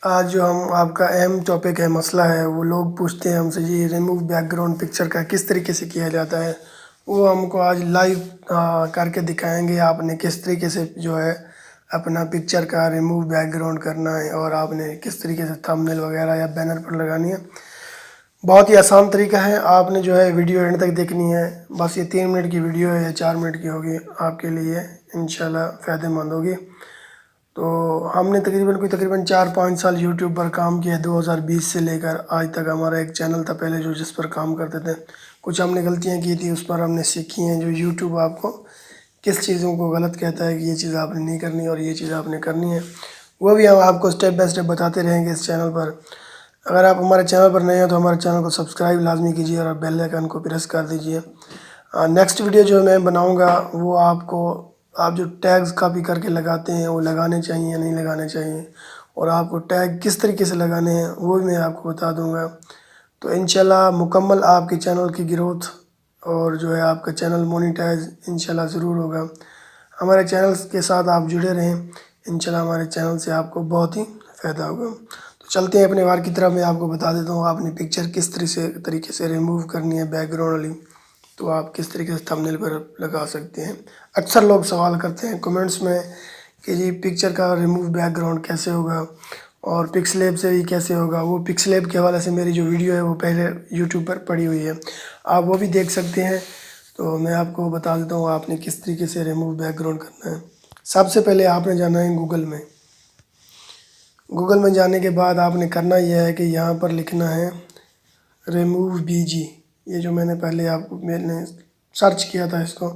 آج جو ہم آپ کا اہم ٹاپک ہے، مسئلہ ہے، وہ لوگ پوچھتے ہیں ہم سے جی ریموو بیک گراؤنڈ پکچر کا کس طریقے سے کیا جاتا ہے، وہ ہم کو آج لائیو کر کے دکھائیں گے۔ آپ نے کس طریقے سے جو ہے اپنا پکچر کا ریموو بیک گراؤنڈ کرنا ہے، اور آپ نے کس طریقے سے تھمبنیل وغیرہ یا بینر پر لگانی ہے۔ بہت ہی آسان طریقہ ہے، آپ نے جو ہے ویڈیو اینڈ تک دیکھنی ہے۔ بس یہ 3 منٹ کی ویڈیو ہے یا 4 منٹ کی ہوگی، آپ کے لیے انشاءاللہ فائدہ مند ہوگی۔ تو ہم نے تقریباً 4-5 سال یوٹیوب پر کام کیا ہے، 2020 سے لے کر آج تک۔ ہمارا ایک چینل تھا پہلے جس پر کام کرتے تھے، کچھ ہم نے غلطیاں کی تھی، اس پر ہم نے سیکھی ہیں۔ جو یوٹیوب آپ کو کس چیزوں کو غلط کہتا ہے کہ یہ چیز آپ نے نہیں کرنی اور یہ چیز آپ نے کرنی ہے، وہ بھی ہم آپ کو سٹیپ بائی سٹیپ بتاتے رہیں گے اس چینل پر۔ اگر آپ ہمارے چینل پر نئے ہیں تو ہمارے چینل کو سبسکرائب لازمی کیجیے اور بیل آئیکن کو پریس کر دیجیے۔ نیکسٹ ویڈیو جو میں بناؤں گا وہ آپ جو ٹیگز کاپی کر کے لگاتے ہیں وہ لگانے چاہیے یا نہیں لگانے چاہیے، اور آپ کو ٹیگ کس طریقے سے لگانے ہیں وہ بھی میں آپ کو بتا دوں گا۔ تو انشاءاللہ مکمل آپ کے چینل کی گروتھ اور جو ہے آپ کا چینل مونیٹائز انشاءاللہ ضرور ہوگا۔ ہمارے چینل کے ساتھ آپ جڑے رہیں، انشاءاللہ ہمارے چینل سے آپ کو بہت ہی فائدہ ہوگا۔ تو چلتے ہیں اپنے وار کی طرف۔ میں آپ کو بتا دیتا ہوں آپ نے پکچر کس طریقے سے ریموو کرنی ہے بیک گراؤنڈ والی، تو آپ کس طریقے سے تھمبنیل پر لگا سکتے ہیں۔ اکثر لوگ سوال کرتے ہیں کمنٹس میں کہ جی پکچر کا ریموو بیک گراؤنڈ کیسے ہوگا اور پکسلیب سے بھی کیسے ہوگا۔ وہ پکسلیب کے حوالے سے میری جو ویڈیو ہے وہ پہلے یوٹیوب پر پڑی ہوئی ہے، آپ وہ بھی دیکھ سکتے ہیں۔ تو میں آپ کو بتا دیتا ہوں آپ نے کس طریقے سے ریموو بیک گراؤنڈ کرنا ہے۔ سب سے پہلے آپ نے جانا ہے گوگل میں۔ گوگل میں جانے کے بعد آپ نے کرنا یہ ہے کہ یہاں پر لکھنا ہے ریموو بی جی۔ یہ جو میں نے سرچ کیا تھا، اس کو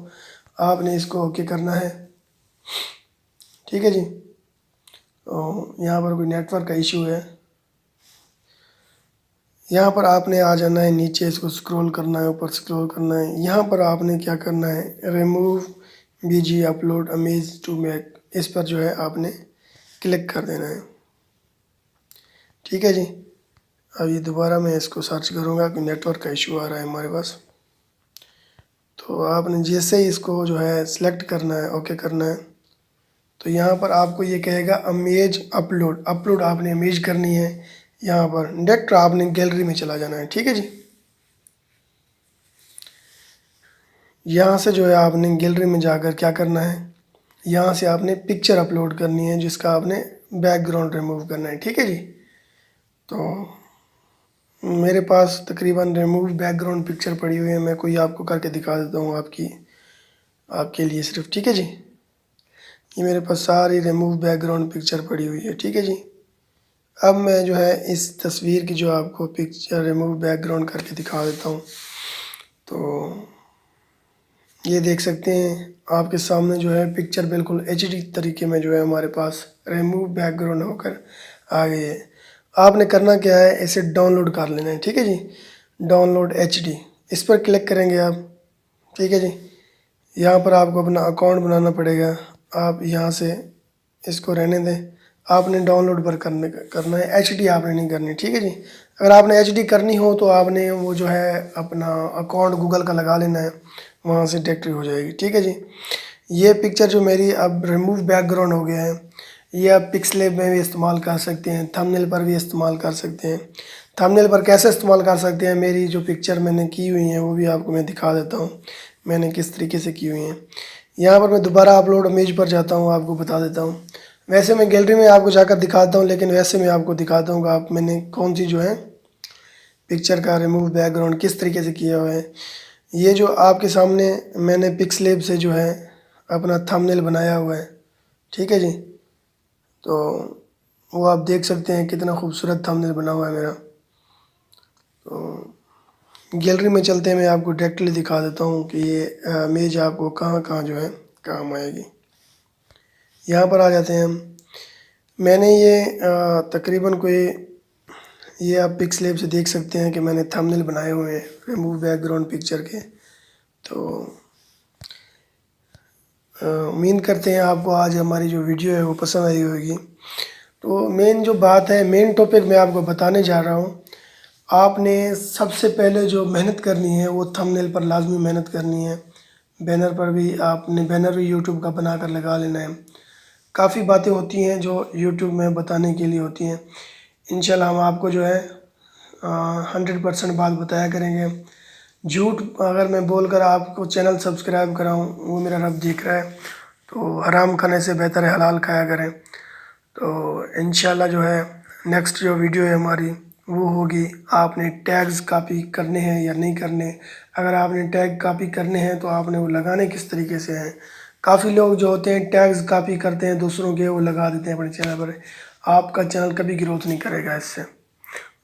آپ نے اس کو اوکے کرنا ہے، ٹھیک ہے جی۔ یہاں پر کوئی نیٹ ورک کا ایشو ہے، یہاں پر آپ نے آ جانا ہے نیچے، اس کو سکرول کرنا ہے، اوپر سکرول کرنا ہے۔ یہاں پر آپ نے کیا کرنا ہے، remove B G upload image to make, اس پر جو ہے آپ نے کلک کر دینا ہے، ٹھیک ہے جی۔ اب یہ دوبارہ میں اس کو سرچ کروں گا کہ نیٹ ورک کا ایشو آ رہا ہے ہمارے پاس۔ تو آپ نے جیسے ہی اس کو جو ہے سلیکٹ کرنا ہے، اوکے کرنا ہے، تو یہاں پر آپ کو یہ کہے گا امیج اپلوڈ آپ نے امیج کرنی ہے۔ یہاں پر ڈائریکٹ آپ نے گیلری میں چلا جانا ہے، ٹھیک ہے جی۔ یہاں سے جو ہے آپ نے گیلری میں جا کر کیا کرنا ہے، یہاں سے آپ نے پکچر اپلوڈ کرنی ہے جس کا آپ نے بیک گراؤنڈ ریموو کرنا ہے، ٹھیک ہے جی۔ تو میرے پاس تقریباً ریموو بیک گراؤنڈ پکچر پڑی ہوئی ہے، میں کوئی آپ کو کر کے دکھا دیتا ہوں آپ کے لیے صرف، ٹھیک ہے جی۔ یہ میرے پاس ساری ریموو بیک گراؤنڈ پکچر پڑی ہوئی ہے، ٹھیک ہے جی۔ اب میں جو ہے اس تصویر کی جو آپ کو پکچر ریموو بیک گراؤنڈ کر کے دکھا دیتا ہوں۔ تو یہ دیکھ سکتے ہیں آپ کے سامنے جو ہے پکچر بالکل HD طریقے میں جو ہے ہمارے پاس ریموو بیک گراؤنڈ ہو کر آ گئی ہے۔ آپ نے کرنا کیا ہے، اسے ڈاؤن لوڈ کر لینا ہے، ٹھیک ہے جی۔ ڈاؤن لوڈ HD، اس پر کلک کریں گے آپ، ٹھیک ہے جی۔ یہاں پر آپ کو اپنا اکاؤنٹ بنانا پڑے گا، آپ یہاں سے اس کو رہنے دیں۔ آپ نے ڈاؤن لوڈ پر کرنا ہے، HD آپ نے نہیں کرنی، ٹھیک ہے جی۔ اگر آپ نے HD کرنی ہو تو آپ نے وہ جو ہے اپنا اکاؤنٹ گوگل کا لگا لینا ہے، وہاں سے ڈائریکٹری ہو جائے گی، ٹھیک ہے جی۔ یہ پکچر جو میری اب ریموو بیک گراؤنڈ ہو گیا ہے، یہ آپ پکسلیب میں بھی استعمال کر سکتے ہیں، تھمبنیل پر بھی استعمال کر سکتے ہیں۔ تھمبنیل پر کیسے استعمال کر سکتے ہیں، میری جو پکچر میں نے کی ہوئی ہیں وہ بھی آپ کو میں دکھا دیتا ہوں میں نے کس طریقے سے کی ہوئی ہیں۔ یہاں پر میں دوبارہ اپلوڈ امیج پر جاتا ہوں، آپ کو بتا دیتا ہوں۔ ویسے میں گیلری میں آپ کو جا کر دکھاتا ہوں، لیکن ویسے میں آپ کو دکھاتا ہوں کہ میں نے کون سی جو ہے پکچر کا ریموو بیک گراؤنڈ کس طریقے سے کیا ہوا ہے۔ یہ جو آپ کے سامنے میں نے پکسلیب سے جو ہے اپنا تھمبنیل بنایا ہوا ہے، ٹھیک ہے جی۔ تو وہ آپ دیکھ سکتے ہیں کتنا خوبصورت تھمبنیل بنا ہوا ہے میرا۔ تو گیلری میں چلتے ہیں، میں آپ کو ڈائریکٹلی دکھا دیتا ہوں کہ یہ امیج آپ کو کہاں کہاں جو ہے کام آئے گی۔ یہاں پر آ جاتے ہیں ہم۔ میں نے یہ تقریباً یہ آپ پکسلیب سے دیکھ سکتے ہیں کہ میں نے تھمبنیل بنائے ہوئے ہیں ریموو بیک گراؤنڈ پکچر کے۔ تو امید کرتے ہیں آپ کو آج ہماری جو ویڈیو ہے وہ پسند آئی ہوگی۔ تو مین جو بات ہے، مین ٹاپک میں آپ کو بتانے جا رہا ہوں۔ آپ نے سب سے پہلے جو محنت کرنی ہے وہ تھمبنیل پر لازمی محنت کرنی ہے۔ بینر پر بھی آپ نے بینر بھی یوٹیوب کا بنا کر لگا لینا ہے۔ کافی باتیں ہوتی ہیں جو یوٹیوب میں بتانے کے لیے ہوتی ہیں۔ انشاءاللہ ہم آپ کو جو ہے 100% بات بتایا کریں گے. جھوٹ اگر میں بول کر آپ کو چینل سبسکرائب کراؤں وہ میرا رب دیکھ رہا ہے، تو حرام کھانے سے بہتر ہے حلال کھایا کریں. تو انشاءاللہ جو ہے نیکسٹ جو ویڈیو ہے ہماری وہ ہوگی آپ نے ٹیگز کاپی کرنے ہیں یا نہیں کرنے. اگر آپ نے ٹیگ کاپی کرنے ہیں تو آپ نے وہ لگانے کس طریقے سے ہیں. کافی لوگ جو ہوتے ہیں ٹیگز کاپی کرتے ہیں دوسروں کے، وہ لگا دیتے ہیں اپنے چینل پر. آپ کا چینل کبھی گروتھ نہیں کرے گا اس سے.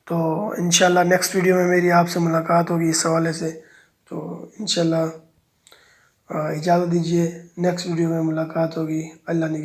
تو انشاءاللہ نیکسٹ ویڈیو میں میری آپ سے ملاقات ہوگی اس حوالے سے. تو انشاءاللہ اجازت دیجیے، نیکسٹ ویڈیو میں ملاقات ہوگی. اللہ نے